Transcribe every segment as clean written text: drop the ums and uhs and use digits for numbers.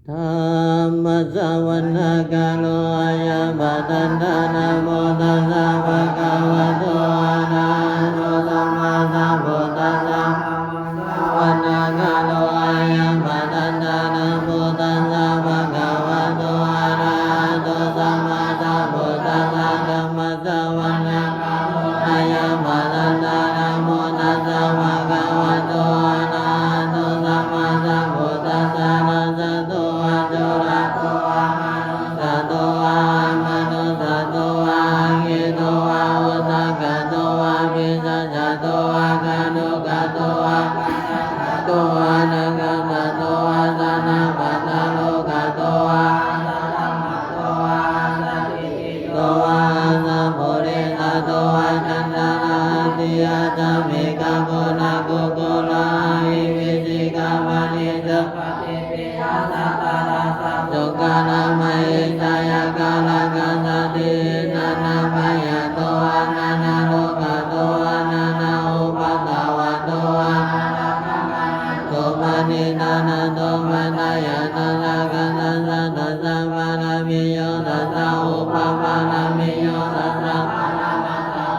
มะสวนะกาโลอะยะปะตันตะนะโมตัสสะภะคะวะโตอะระหะโตสัมมาสัมพุทธัสสะวันนะกาโลอะยะปะตันตะนะโมตัสสะภะคะวะโตอะระหะโตสัมมาสัมพุทธัสสะธัมมัสสวนะกาโลอะยะปะตันตะนะโมตัสสะภะคะวะโตอะระหะโตสัมมาสัมพุทธัสสะนะสะโตอะโจระโตอะมะนุสะโตอะมะนุสะโตอะกิโตอะอุตตะกะโตอะปิสัจจะโตอะกะนุกะโตอะโตอะนะกะตะโตอะสะนะปัตตะโลกะโตอะโตอะสัตติโตอะสัพพุริสะโตอะจันตนะติอะจัมมิกะโกนะโกโกละอิวิสิกะมะนิสัพพะติปิยะสัพพะลาสัพสุกะนะมะหิตายะกะละกัสสตินะนะมะยะโตอะนะนะโลกะโตอะนะนะอุปัฏฐวะโตอะนะนะกะนะโตมะนินานะโตมะนายะนะนะกะนะนะตัสสะปะระมิโยตัสสะอุปปะระมิโยตัสสะ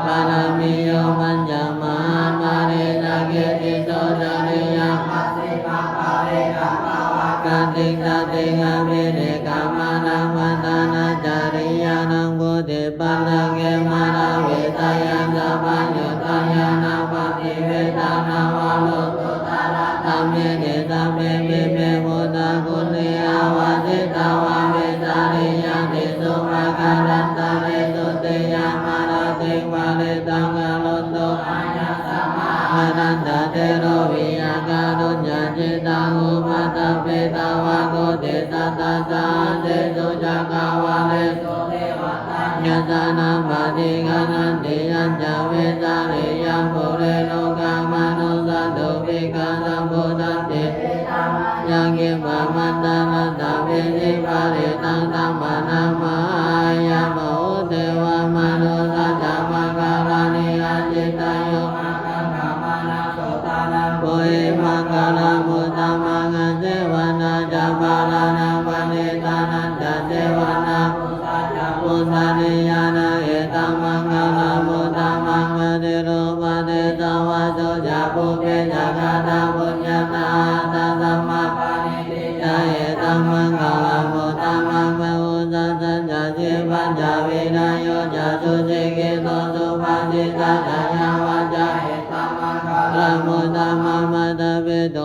ปะระมิโยมัญญมะมาริสักขิติโสจริยะปัสสิปะปะเรกะปะวะกติกะติกะมิเรกะมานะมัตตานะจาริยานังบุติปันนะเกมะระเวตายัญจะปัญญตายานะปฏิเวทานาวะโลตุตาระธัมเมเนตัมเมมิเมโมตะกุณิอาวะติตาวะเวสาริยังติสุภะการันตะเรตุติยามาระติวะเรตังกะลนโตอายัสสะมาอานันตะเตโรวิยาการุญญาจิตังอุปัฏฐเปตาวะโกติตัสสะสะเตสุจักขวะเลสุเทวตาญาตนะปฏิกะนันติยัญจเวสาริยังปุเรโลกามนุสัตตุภิกขสัมพุทธัสสิยังกิปะมันตนะตะเวทิปะริตังธัมมนามาอยะมะอุเทวมนุสัจจะมะกะลานิอาจิตายุปุริมังกะลามุตตะมังคะเสวนาจะปาลานาปณิตานันจะเสวนามุตตะนิยานะเอตัมมังกะลามุตตะมังคะเทโรปะเทสวะโสจะปุเพจะกะตะปุญญาตาตัสสะมะปะนิติยะเอตัมมังกะลามุตตะมังคะอุสัสสะจะเจปัญจวินโยจะสุจิกิโตสุปะติสัจญาวะจะเอตัมมังกะลามุตตะมังมัตตะเปโต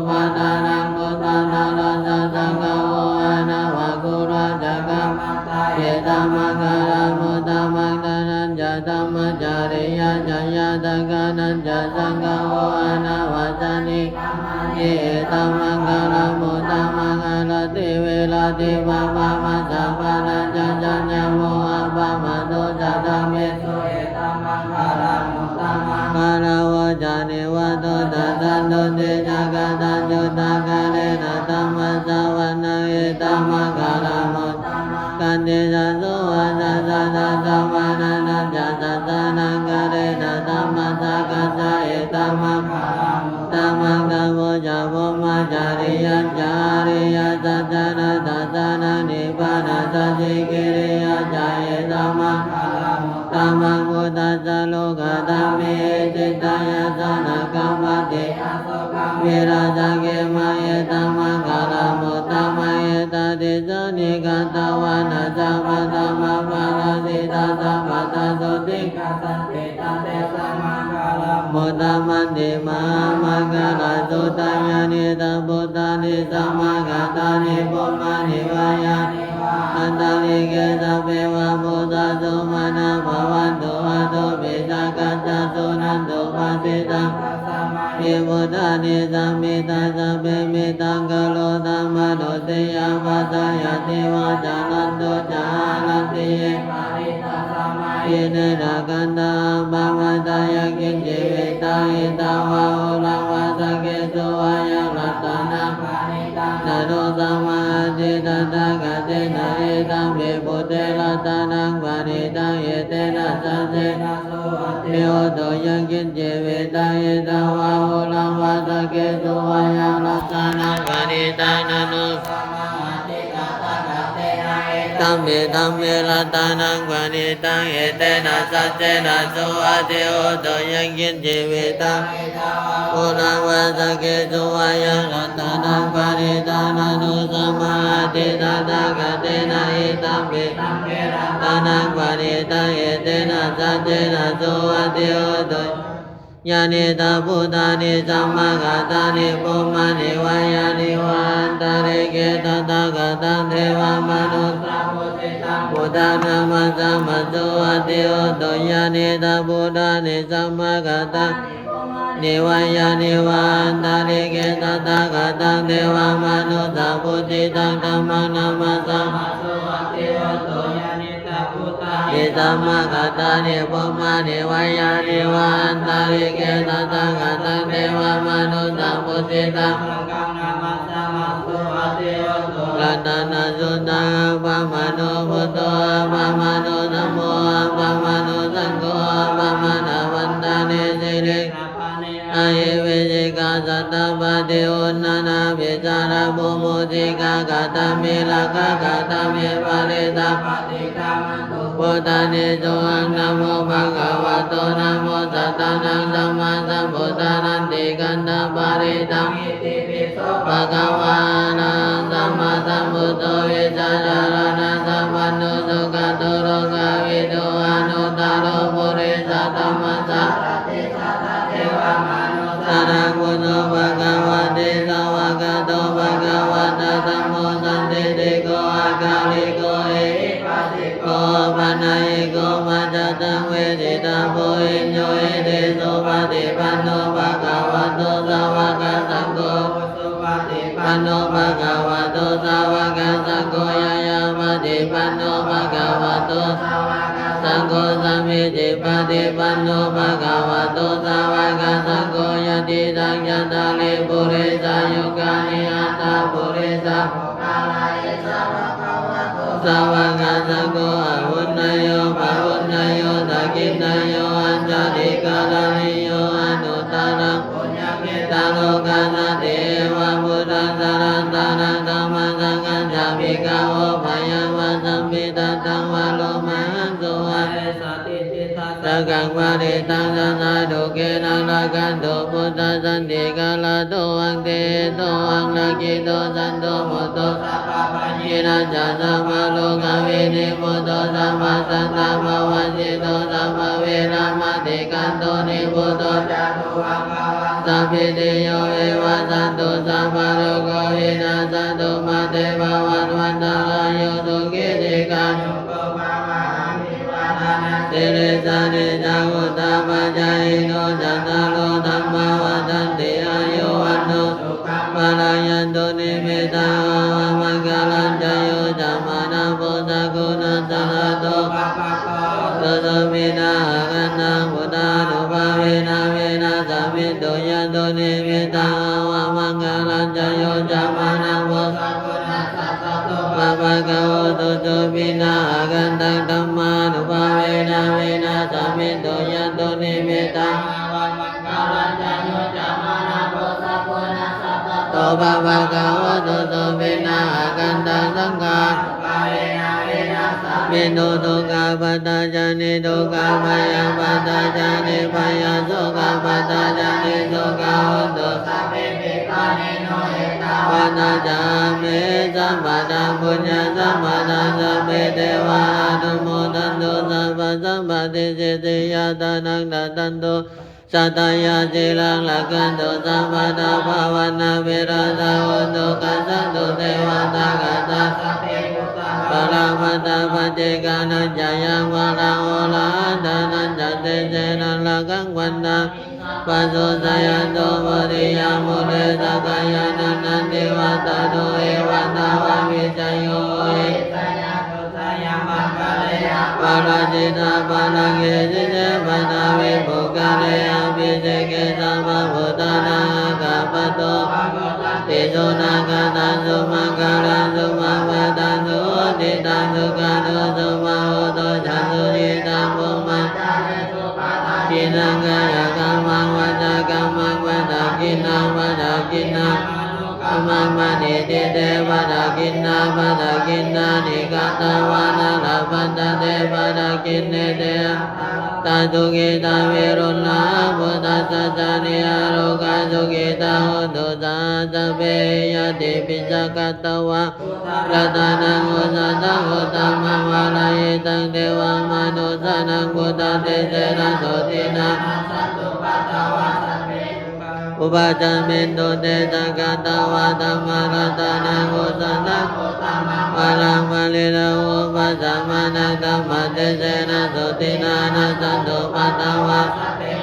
ปัตตานังมุตตะนารัสสะสังฆโออะนะวะกุราจักขัมมัตตะเอตัมมังกะลามุตตะมังตะนันจะธัมมจาริยะจะยะตะกะนันจะสังฆโออะนะวะสันนิเอตัมมังกะลามุตตะมังกะลาติเวลาติภะภะมัสสะปะนันจะจัญญโมอะปะมะโตจะธัมเมสุเอตัมมังกะลามุตตะมังกะลาวะจานิวะโตตัสสะโตเตจะกะตัญญูตะกะเรนะธัมมัสสะวะนะเอตัมมังกะลามุตตะมังกันติสัสสุวะสัสสะสัสสะวะนะนัจจะสัสสะนังกะเรนะธัมมัสสะกัสสะเอตัมมังกะลามุตตะมังกัมโมจะโพมาจาริยัญจาริยสัจจนะตัสสะนะนิพพานะสัจจิกิริยะจะเอตัมมังกะลามุตตะมังพุทธัสสะโลกธัมเมจิตตายะสนะกัมปติวิราชเกมะเอตัมมังกะลามุตตะมังเอตติสนิกัตตวานะสัมปะธัมมะปะระสิตาสัมปะตะสุติกัสสติตันเตสัมมังกะลามุตตะมันติมหามังกะลาสุตตัญญานิตัมพุทธานิสัมมากัตตานิปุมมานิวายานิอันตังลิเกสัพเพวะพุทธะสุมาณะภวันตุอะโตปิสักกัจจสุนันตุปัสสิตังอิพุทธานิสัมมิตาสัพเพมิตังกะโลธัมมะโดติยาปัสสยะติวะจานันตุจารันติเยปาริตาสัมมาอิเนนะกันตาภวตายะกินจิเวตาอิตาวะโอลังวะสะเกสุวายะรัตนะปานิตังนะโนสัมมาทิฏฐัตถะเตนะเอตัมภิพุทเทรัตนังปานิตังเอเตนะสัจเจนะโสติโอโตยังกินจิเวตาอิตาวะโอลังวะสะเกสุวายะรัตนะปานิตังนะโนสัมมาท ธัมมิธัมเมรัตนังปณิตังเอเตนะสัจเจนะโสอาทิโอโตยังกินชีวิตังปุรังวัสเกสุวายังรัตนังปณิตานานุสัมมาทิตาตากะเตนะอิตัมปิตัมเมรัตนังปณิตังเอเตนะสัจเจนะโสอาทิโอโตยานิตาพุทธานิสัมมากัตตานิปุมมานิวายานิวันตาริเกตตากะตังเทวมนุสสะพุทธานามัสสะมัสสุอาทิโอโตยานิตาพุทธานิสัมมากัตตานิวายานิวันตาริเกตตากะตังเทวมนุสสะพุทธิตังธัมมังนามัสสะมัสสุอาทิโอโตยานิตาพุทธานิสัมมากัตตานิปุมมานิวายานิวันตาริเกตตากะตังเทวมนุสสะพุทธิตังรัตนะสุตังอัปปมโนพุทโธอัปปมโนธัมโมอัปปมโนสังโฆอัปปมโนวันตานิสิริอายิเวจิกาสัตตปฏิอุณนานาภิจารบุมุติกากาตมิลากากาตมิปาริตาพุทธานิโสอังนะโมภะคะวะโตนะโมตัสสะนะสัมมาสัมพุทธานันติกันตปาริตังภะคะวะนะสัมมาสัมพุทโธวิชาจารณะสัมปันโนสุขโตโลกวิทูอนุตตโรปุริสธัมมัสสะสาระกุโตภะคะวะเตสาวกโตภะคะวะตะธัมโมสันติติโกอาคาลิโกเอหิปัสสิโกปัญญิโกมัจจตังเวทิตาโพหิโยเอเตโสปฏิปันโนภะคะวะโตสาวกสังโฆปันโนภะคะวะโตสาวกสังโฆยายาปฏิปันโนภะคะวะโตสังโฆสัมมิจิปฏิปันโนภะคะวะโตสาวกสังโฆยติตังยัตตาลิปุริสายุกานิอัตตาปุริสาสาวกสังโฆอหุนนโยภะหุนนโยตักขินนโยอัญจลิกาลนิโยอนุตตรังตาโลกาสเทวะพุทธังสารันตานังธัมมังสังฆังจามิกาโอภยังวัสัมปิตังตังวะโลมาหังสุวัสสังฆังวะริตังสันนาดุเกนังละกันโตพุทธสันติกาลโตวังเตโตวังนาคิโตสันโตมุตโตยินัจจสัมมาโลกวินิพุตโตสัมมาสันตาภวันติโตสัมมาเวรามติกันโตนิพุตโตจตุวังสัพพิติโยเอวะสันตุสัมมาโลกวินาศสันตุมาเตภวันวันตรายโยสุขิติกายุโกภวะอภิวาทนาสิริสานิจังอุตตปัจจายโนจัตตารโลธัมมาวัฏันติอายุวันโนสุขังพลังยันตุนิมิตามังคลัญจโยจัมมานาโพสกุณัสสะโตปะปะโกตุโตมินากันตังพุทธานุภาเวนะเวนะสัมมิตุยันตุนิมิตามังคลัญจโยจัมมานาโพสกุณัสสะโตปะปะโกตุโตมินากันตังธัมมานุภาเวนะเวนะสัมมิตุยันตุนิมิตามังคลัญจโยจัมมานาโพสกุณัสสะโตปะปะโกตุโตมินากันตังสังฆามิโนตุกาปัตตาจานิตุกาพยังปัตตาจานิพยังสุขปัตตาจานิสุขาหุตุสัพเพปิปานิโนเอตาปัตตาจามิสัมปะทังปุญญสัมปะทังสัพเพเทวาอนุโมทันตุสัพพะสัมปติสิทธิยาตานังดัตตันตุสัตยาจิรังลักขันตุสัมปะทาภาวนาเวราสาหุตุกัสสันตุเทวตากัสสะสัพเพปะรามัตตาปัจเจกานัญจายังวะรังโอลาทานัญจเตเจนัลลักังวันนาปัสสุสยันโตปริยามุเลสักายานันนันติวัตตาโตเอวันตาวาวิจโยเอปาราจิตาปารังเกจิเจปนาวิปุกาเลอภิเจเกสัมมาพุทธานาคาปโตติโสนาคาตันสุมังคารันสุมาเวตันสุติตันสุขานุสุมาโหโตจันสุจิตังปุมากินังกายกรรมังวาจากรรมังวาจากินังวาจากินังป มังมณีติเตปะทะกินนาปะทะกินนานิกาตวานาลาปันตเตปะทะกินเนเตตาตุกิตาวิรุณาพุทธัสสะจานิอาโรกาสุกิตาหุตุตาตะเปยติปิจกัตตวะรัตนังอุสัตตะอุตตมะวะลายิตังเทวามนุสานังพุทธเตเสนะโสตินะอุปาจามินโตเตจักกัตตวะธัมมารัตนังอุสัตตะวะลังวะลิโนอุปาจามานังธัมมะเตเสนะโสตินะนะสันตุปัตตวะ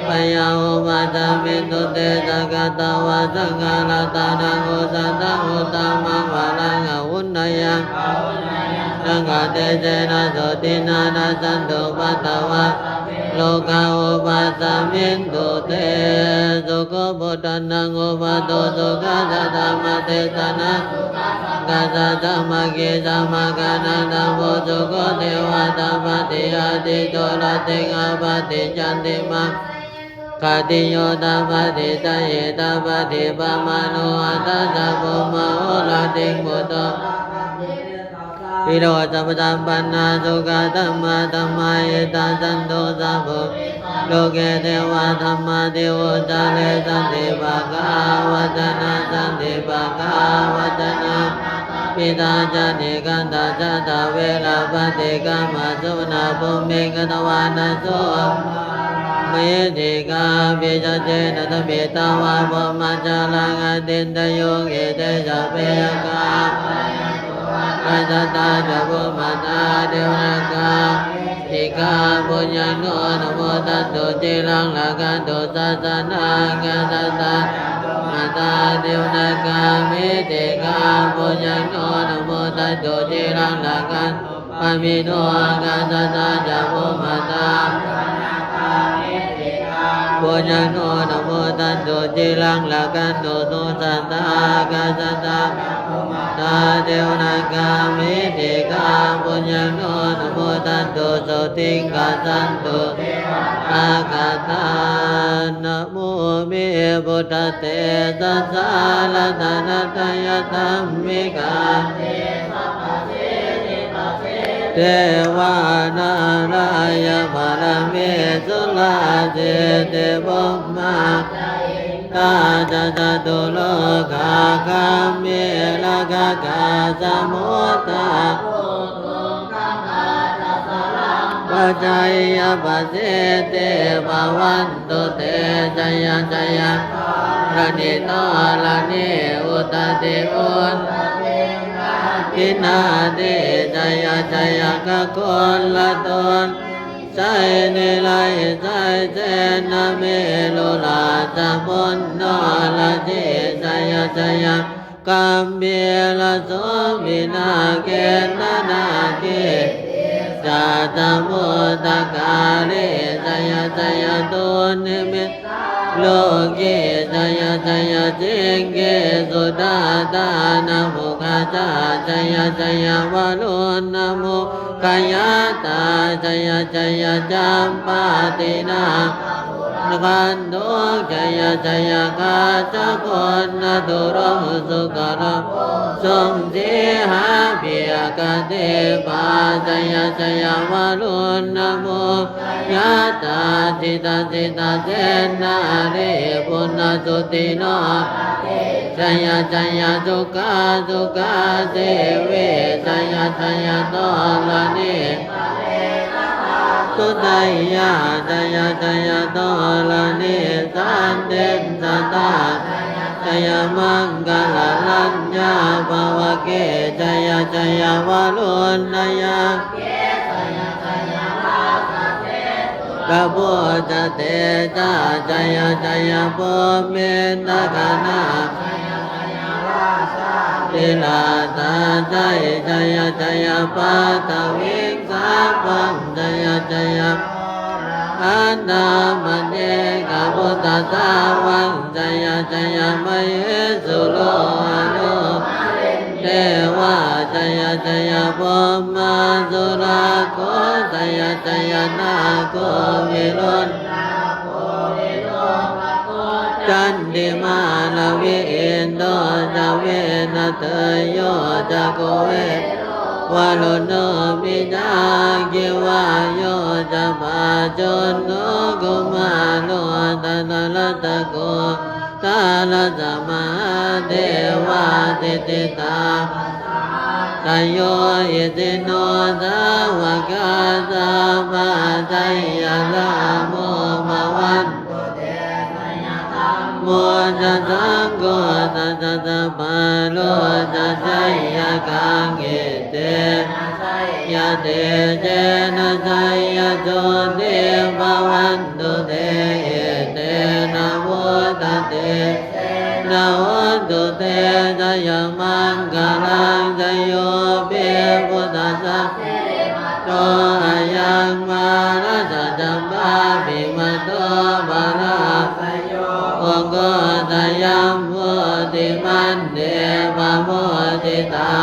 ปยาอุปาจามินโตเตจักกัตตวะสังฆารัตนังอุสัตตะอุตตมังวะลังอวุนนยังสังฆเตเสนะโสตินะนะสันตุปัตตวะโลกาอุปัสสมินตุเตสุขพุทธังอุปัตโตสุขัสสะธัมมะเทศนะกัสสะธัมมะเกสัมมะกานันธัมโมสุขเทวตาปฏิอาติโตระเตงะปฏิจันติมังคติโยตาปฏิตะเยตาปฏิปะมานุอัตตะสัพพมะโหระติงมุตโตวิโรจปตัมปันนาสุขธัมมาธัมมาเอตาสันโตสัพพโลเกเทวะธัมมาเทวจาเลสันติภากาวจนะสันติภากาวจนะปิตาจานิกันตาจตาเวลาปฏิกามาสุนาภุมเมกตวานาโสเมติกาปิจเจนะตเมตาวาภมัจจาลังอตินตโยเกเตจะเปยกาปัจจตาจะภุมัตตาเดวนาคาติกาปุญญโนนโมตัสสุจิรังละกันตุสัสสะนากัสสะตามาตาเดวนาคามิติกาปุญญโนนโมตัสสุจิรังละกันปะมิโนกัสสะตาจะภุมัตตาปุญญโนนโมตัสสุจิรังละกันตุสุสัตตากัสสะตาตาเทวนาคามิติกาปุญญโนนโมตัสสุโสติกัสสันตุอากาตานะโมเมพุทธเตสัสสะละตานัตยธัมมิกาเทวานารายบารมีสุลาเจเตบุมมาตาจัตตุโลกาคามิลกากาสมุตตาปัจจัยปัสสิเตภวันตุเตจยจยระนิโตระนิอุตติอุตทินาติจยจยกะโกละตนใจเนลัยใจเจนะเมโลลาจะพุนโนละจิจยจยกัมเบละโสมินาเกนะนาเกจัตมุตตะกาลิจยจยตุนิมิตโลกิจยจยจิงเกสุดาตานะโมกาจาจยจยวะลุนะโมกายตาจยจยจัมปาตินากันโตจยจยกาจะคนนะตุรมุสุกะระสมสิหาภิยกเตปาจยจยวะลุนะโมยะตาจิตาจิตาเจนะเรปุณสุติโนจยจยสุขะสุขะเสเวจยจยโตละเนสุตยะจยจยโตละเนสันเตสัตตาจยมังกลลัญญาภวเกจยจยวะลุนยะกะโพจเตจาจยจยโพเมตกานาติลาตาใจจยจยปัตตวิงสาปังจยจยอันดามันเยกะพุทธสาวังจยจยมะเยสุโลอนุเทวะจยจยพมมาสุราโคจยจยนาโควิรุณจันติมาลวิอินโต จะเวนะเตโยจะโกเววาลุโนปิญาคิวาโยจะปาจนโนกุมาโนตันละตะโกตาละสมาเทวาติติตาตโยอิติโนสาวกาสาปะไตยะละโมมะวันโมจะสังโฆตัสสะปะโลจะไสยะกังเอเตยะเตเจนะไสยะโตเตภวันตุเตเอเตนะโมตัสเตนะโมตุเตสยามังคลังสยโยเปพุทธัสสะโตอายังมารัสจัมปาปิมาโตบาราสโยองโกตยัมโพธิมันเดปะโมทิตา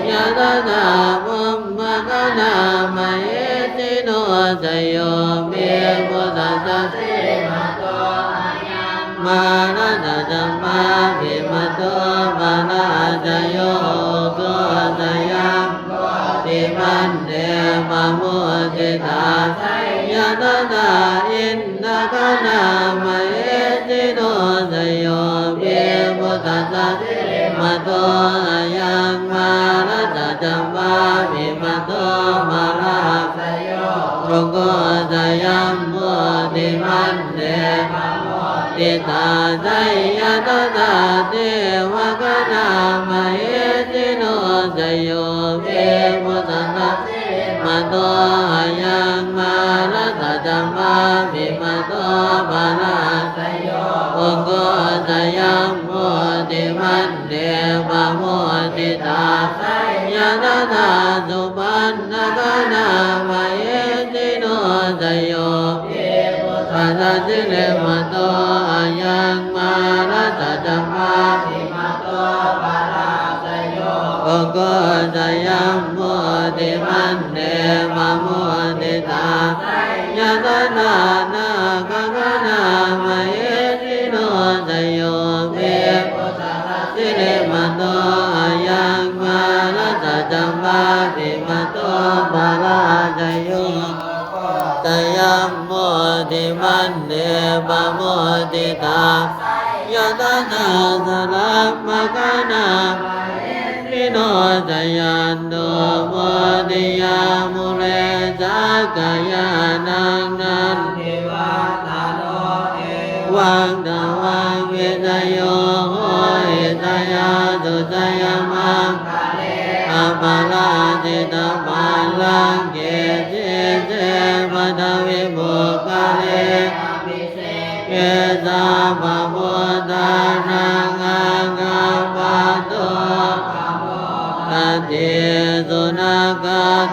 ยะตถามุมมะกนามาเอติโนสยโยเปพุทธัสสะมารัสจัมปาปิมาโตบาราสโยโกตยัมติมันเดปะโมทิตายะตถาอินทกนามาเอติโนสยโยเปพุทธัสสะมาโตอายังมารัสจัมปาปิมาโตบาราสโยองโกตยัมโพธิมันเดติตาไสยะตถาเทวกนามาเอติโนสยโยเปพุทธัสสะมาโตอายังมารัสจัมปาปิมาโตบาราสโยองโกตยัมโพธิมันเดปะโมทิตายะตถาสุปันนกนามาเอติโนสยโยปัสสะสิเลมาโตอายังมารัสจัมปาปิมาโตบาราสโยองโกตยัมโพธิมันเดปะโมทิตายะตถานาคนามาเอติโนสยโยเปพุทธัสสะสิเลมาโตอายังมารัสจัมปาปิมาโตบาราสโยตยัมโมธิมันเดปะโมทิตายะตถาสลัมมะกนามิโนสยันโตโมทิยามุเลสักกายานังนันทิวัตโนเอวังตวังเวทโยโหอิตยาสุตยามังอัปปะลาติตาปัลลังเกเจเจปัทวิบุคเลเกสาปะโพธานังอังคัปปะโตตัตถิสุนัข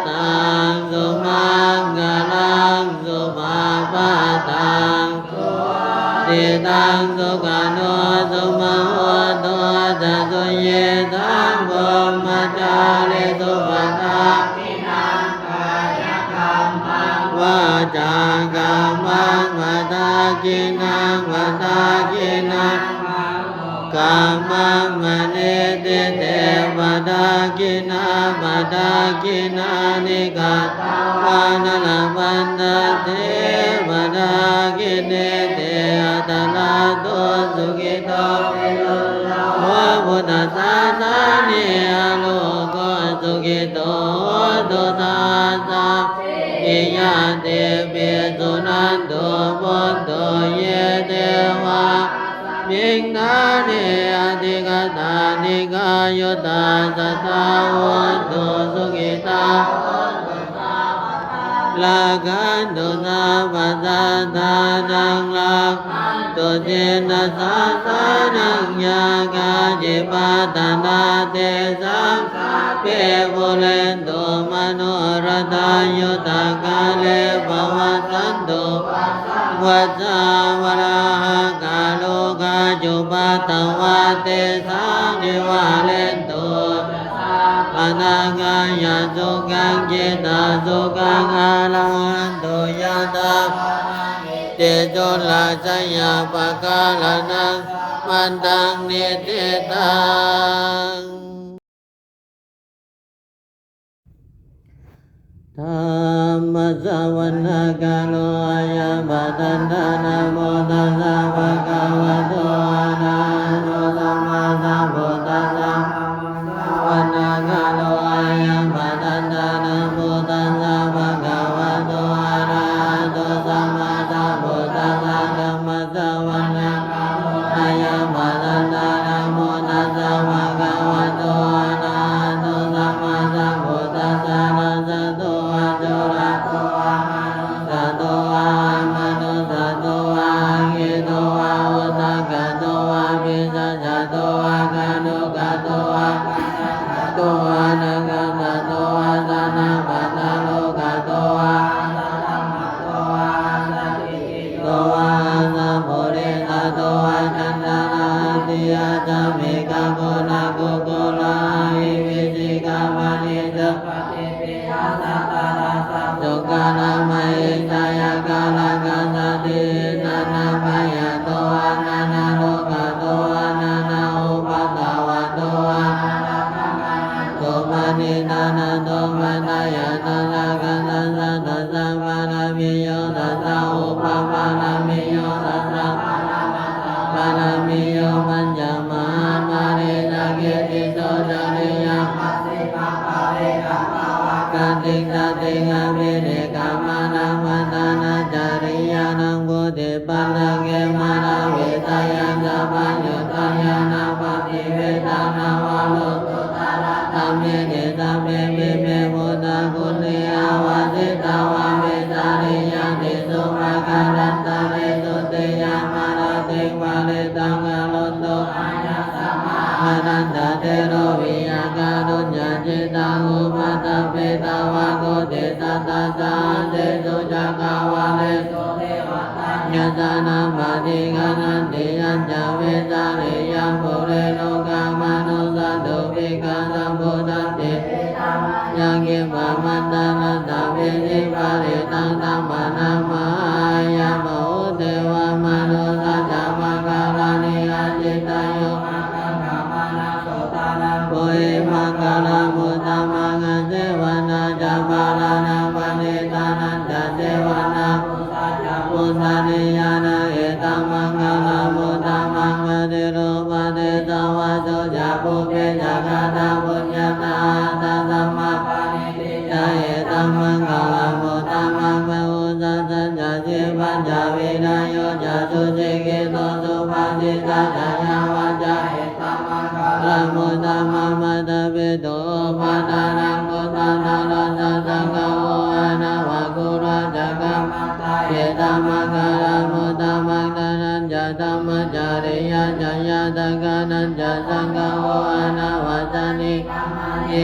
ตังสุมังคลังสุภาปะตังติตังสุขันโนสุมโหตุสัสสุเยตังพรหมจาริสุปตาวาจากัมมังวตากินังวตากินังกัมมังมณิติเตวตากินาปตากินานิกาปานลปันตเทวตากิเนเตอัตตาโตสุขิโตโอพุทธัสสะสานิอโลโกสุขิโตโตตัสสะอิยะเตเปสุนันโตพุทโธเยเตวะมิงนาเนอธิกตานิกายุตตาสัทธาวัตถุสุขิตาลากันตุนาปัสสะทานังลาตุเจนะสาสานังยากาจิปัตนาเตสังเปปุเรนตุมโนรถายุตกาเลภวสันตุวัจจาวราหกาโลกาจุปัตตวะเตสังนิวาเลนตุอนาคายาสุขังจิตาสุขังอาลังตุยะตา เตโชลาชยาปะกาลนังมันตังนิติตังธรรมสวนาคาโลอายังปัตตันทานะโมตัสสะภะคะวะโตอะระหะโตสัมมาสัมพุทธัสสะวันนาคาโลอายังปัตตันทานะโมตัสสะภะคะวะโตอะระหะโตสัมมาสัมพุทธัสสะธัมมสวนาคาโลอายังปัตตันทานะโมตัสสะภะคะวะโตอะระหะโตสัมมาสัมพุทธัสสะนะสะโตอะโตระโตอะมะโนสะโตอะหิโตอะอุตตะกะโตอะภิสัจจโตอะกะนุกะโตอะโตอะนะกะตะโตอะสะนะปะทะโลกะโตอะโตอะสัพพิโตอะสัพพุริสโตอะจันตนะติอะจัมมิกะโกนะโกโกละอิวิสิกะมะนิโตปะติปิอะสัตตะระสัพพุกะนะมะอิจายะกะละกะสตินะนะพยะโตอะนะนะโลกะโตอะนะนะอุปัฏฐวะโตอะนะนะภะคะนะโตมะนินานะโตมะนายะนะนะกะนะนะนะสัมมานะมิโยตัสสะอุปปานะมิโยตัสสะปานะมิโยมัญญมะมาเรนะเกติโตจาริยะมัสสิปะปะเรกะปะวะกันติกะติงะมิเรกะมะนะมัตตานะจาริยานังโพธิปันนะเกมะระเวทายันจะปัญญุตายานะปฏิเวทานาวะโลตุตาระธรรมเมเดตะเมมิเมมุตตะกุณิอาวาสิตาวะเวทาริยังติสุภะการันตะเรสุติยามาระติวะเลตังกะโลโตอายัสสะมาอานันตะเตโรวิยาการุญญาจิตังอุปัฏฐเปตาวะโกติตัสสะสะเตสุจักขวะเลสุเทวตาญาตานามาติกานันติยัญจเวสาริยังปุเรโลกามนุสัตตุภิกขาสัมพุทธัสสิยังกิปะมันตานัตตะเวทิปาริตังธัมมานามายัมโมเทวมนุสัจจมังคารานิอาจิตายุมังคังกามานาโสตานังโพหิมังคารามุตตะมังคะเสวนาจัมปาลานาปันเนตานันจะเสวนาพุทธานิยานาเอตัมมังคารามุตตะมังคะเทโรปะเทสวะโตจะปุเพจะกะตาปุญญาตาตัสสัมมาปานิติยะเอตัมมังคารามุตตะมังคะอุสัสสะจะเจปัญจวินาโยจะสุจิกิโตสุปาติตาจะยาวะจะเอตัมมังคารามุตตะมังมัตตะเปโตปัตตานังกุตตะนัสสะสังฆโออะนะวะกุราจักขมัตตะเอตัมมังคารามุตตะมังตะนันจะธัมมจาริยะจะยะตะกะนันจะสังฆโออะนะวะจานิเอ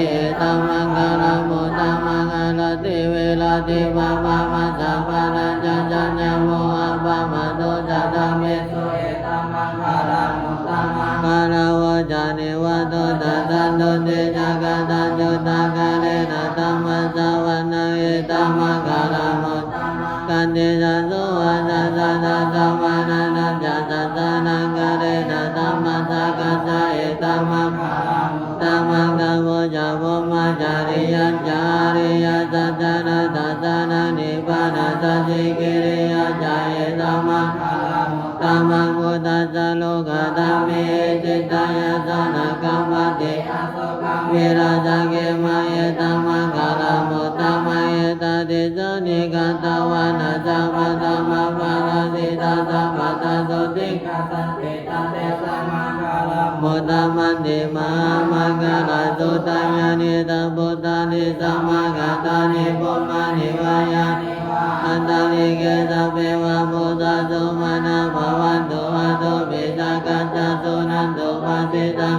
ตัมมังคารามุตตะมังอะระติเวลาติปะปะมัสสะปะนันจะจัญญโมอะปะมะโตจะธัมเมสุเอตัมมังคารามุตตะมังคาราวะจานิวะโตตัสสะโตเตจักขะตัญญูตะกะเรนะธัมมะสวะนะเอตัมมังคารามุตตะมังกันติสัสโสวะสัสสะตัสสะวะนะนัจจะตัสสะนังกะเรนะธัมมะสะกัสสะเอตัมมังคารามุตตะมังกะโวจะโพมะจาริยัญจาริยะสัจจานะตัสสะนะนิพพานะสัจจิกิริยะจาเอตัมมังคารามุตตะมังพุทธัสสะโลกธัมเมจิตายะสนะกัมปติวิราชเกมะเอตัมมังคารามุตตะมังเอตติสนิกัตตวานะจัมปะตัมมะปะระสิตัสสะปัตตสุติกัสสะเตตัสเตสัมมังคารามุตตะมันติมหามังคาราสุตัญญานิตะพุทธานิสัมมากัตตานิปุมมานิวายานิอันตริเกสัพเพวะพุทธะสุมาณะภวันตุอะตุปิสักกัจจตุนันตุปัสสิตัง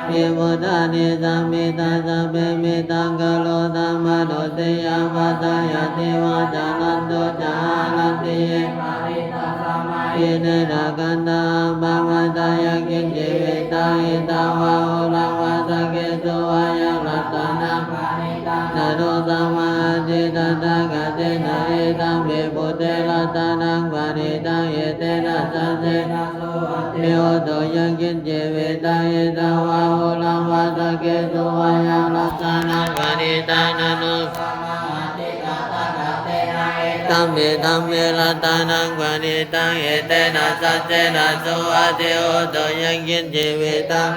เอ ภิพุทธานิสัมมิตาสัพเพมิตังกโลธัมมะโดติยาปัสสยติวาจานันตุจานันติเยอิเนนะกันตาภะวัตายะกินจิวิตาหิตาวะโอลังวะสะเกตุวะยังรัตนะนะโรสัมมาทิตตะกะเตนะเอตัมปิพุทเทรัตนังปะนิตังเอเตนะสัจเจนะโสเทโอโตยังกินจิวิตาหิตาวะโอลังวะสะเกตุวะยังรัตนะปะนิตังนะโนธัมมิธัมเมรัตนังปะนิตังเอเตนะสัจเจนะโสอะเทโอโตยังกินจิวิตัง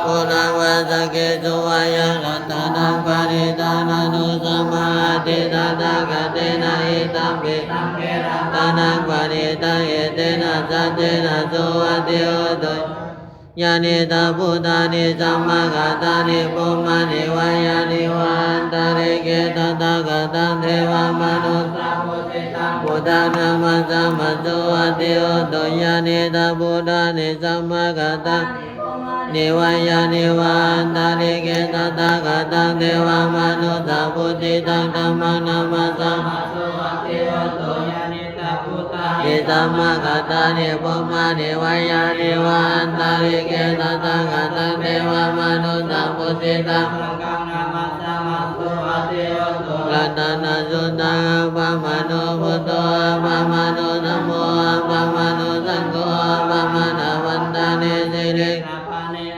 โอลังวะสะเกตุวะยังรัตนังปะนิตังนะโนสัมมาทิฏฐัตถะกะเตนะอิตัมปิธัมเมรัตนังปะนิตังเอเตนะสัจเจนะโสอะเทโอโตยานิตาพุทธานิสัมมากัตตานิปุมมานิวายานิวันตาริเกตตะกัตตังเทวมนุสสะพุทธานามัสสะมัสโสอะติโอโตยานิตาพุทธานิสัมมากัตตานิวายานิวันตาริเกตตะกัตตังเทวมนุสสะพุทธิตังธัมมังนามัสสะมัสโสอะติโอโตยานิตาพุทธานิสัมมากัตตานิปุมมานิวายานิวันตาริเกตตะกัตตังเทวมนุสสะพุทธิตังรัตนะสุตตังอะปะมะโนพุทโธอะปะมะโนธัมโมอะปะมะโนสังโฆอะปะมะนะวันตานิสิริ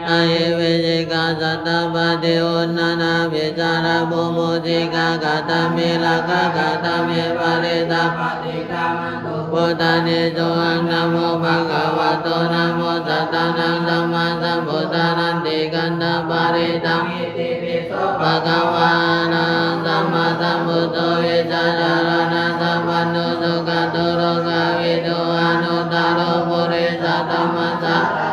อายิเวจิกาสัตตปะติโอนานาภิสารภูมุติกากาตมิลากากาตมิปะริตาพุทธานิโสอังนะโมภะคะวะโตนะโมตัสสะนะสัมมาสัมพุทธานันติกันตปะริตังภะคะวะนะสัมมาสัมพุทโธวิชาจารณะสัมปันโนสุขโตโลกวิทูอนุตตโรปุริสธัมมัสสะ